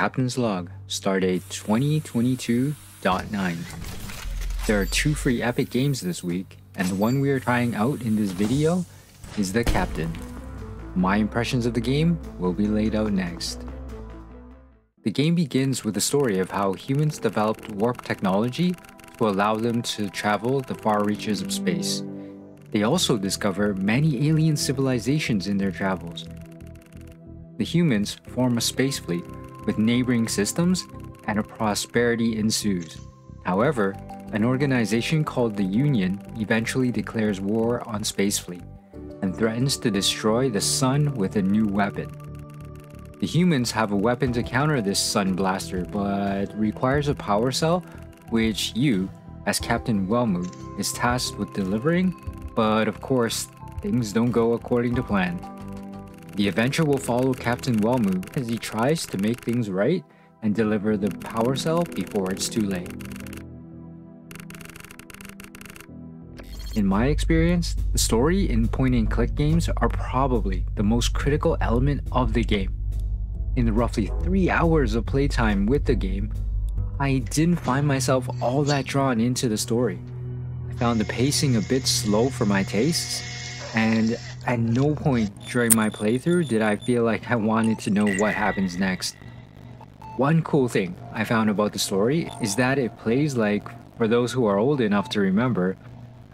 Captain's Log, Stardate 2022.9. There are 2 free Epic games this week, and the one we are trying out in this video is The Captain. My impressions of the game will be laid out next. The game begins with the story of how humans developed warp technology to allow them to travel the far reaches of space. They also discover many alien civilizations in their travels. The humans form a space fleet with neighboring systems, and a prosperity ensues. However, an organization called the Union eventually declares war on Spacefleet and threatens to destroy the sun with a new weapon. The humans have a weapon to counter this sun blaster, but requires a power cell which you, as Captain Wellmoot, is tasked with delivering, but of course, things don't go according to plan. The adventure will follow Captain Wellmoot as he tries to make things right and deliver the power cell before it's too late. In my experience, the story in point-and-click games are probably the most critical element of the game. In the roughly 3 hours of playtime with the game, I didn't find myself all that drawn into the story. I found the pacing a bit slow for my tastes, and at no point during my playthrough did I feel like I wanted to know what happens next. One cool thing I found about the story is that it plays like, for those who are old enough to remember,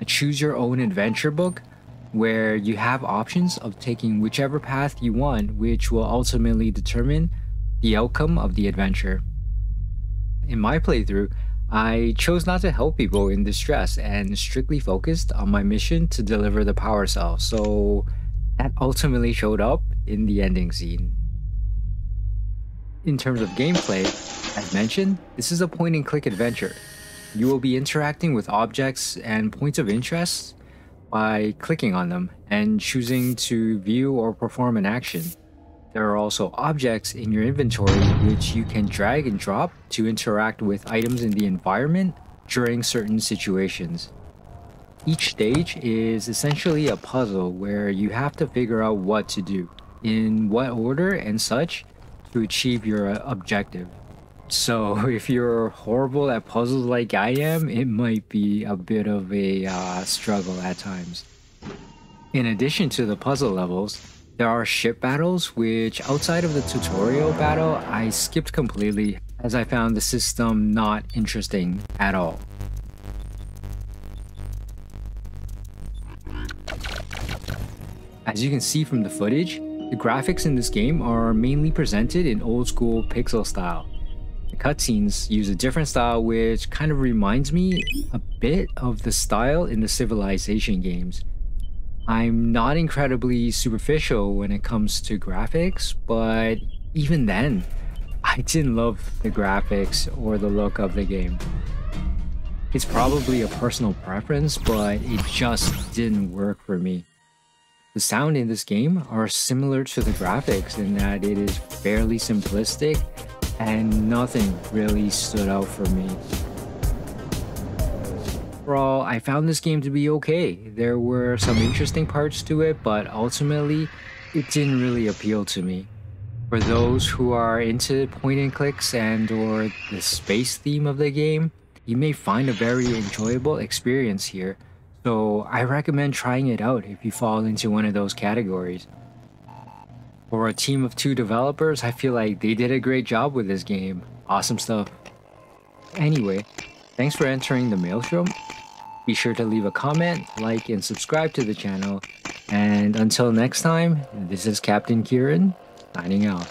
a choose-your-own-adventure book where you have options of taking whichever path you want, which will ultimately determine the outcome of the adventure. In my playthrough, I chose not to help people in distress and strictly focused on my mission to deliver the power cell, so that ultimately showed up in the ending scene. In terms of gameplay, as mentioned, this is a point-and-click adventure. You will be interacting with objects and points of interest by clicking on them and choosing to view or perform an action. There are also objects in your inventory which you can drag and drop to interact with items in the environment during certain situations. Each stage is essentially a puzzle where you have to figure out what to do, in what order and such, to achieve your objective. So if you're horrible at puzzles like I am, it might be a bit of a struggle at times. In addition to the puzzle levels, there are ship battles, which outside of the tutorial battle, I skipped completely as I found the system not interesting at all. As you can see from the footage, the graphics in this game are mainly presented in old school pixel style. The cutscenes use a different style which kind of reminds me a bit of the style in the Civilization games. I'm not incredibly superficial when it comes to graphics, but even then, I didn't love the graphics or the look of the game. It's probably a personal preference, but it just didn't work for me. The sound in this game are similar to the graphics in that it is fairly simplistic and nothing really stood out for me. Overall, I found this game to be okay. There were some interesting parts to it, but ultimately, it didn't really appeal to me. For those who are into point-and-clicks and or the space theme of the game, you may find a very enjoyable experience here, so I recommend trying it out if you fall into one of those categories. For a team of 2 developers, I feel like they did a great job with this game. Awesome stuff. Anyway, thanks for entering the Maelstrom. Be sure to leave a comment, like, and subscribe to the channel. And until next time, this is Captain Kieran, signing out.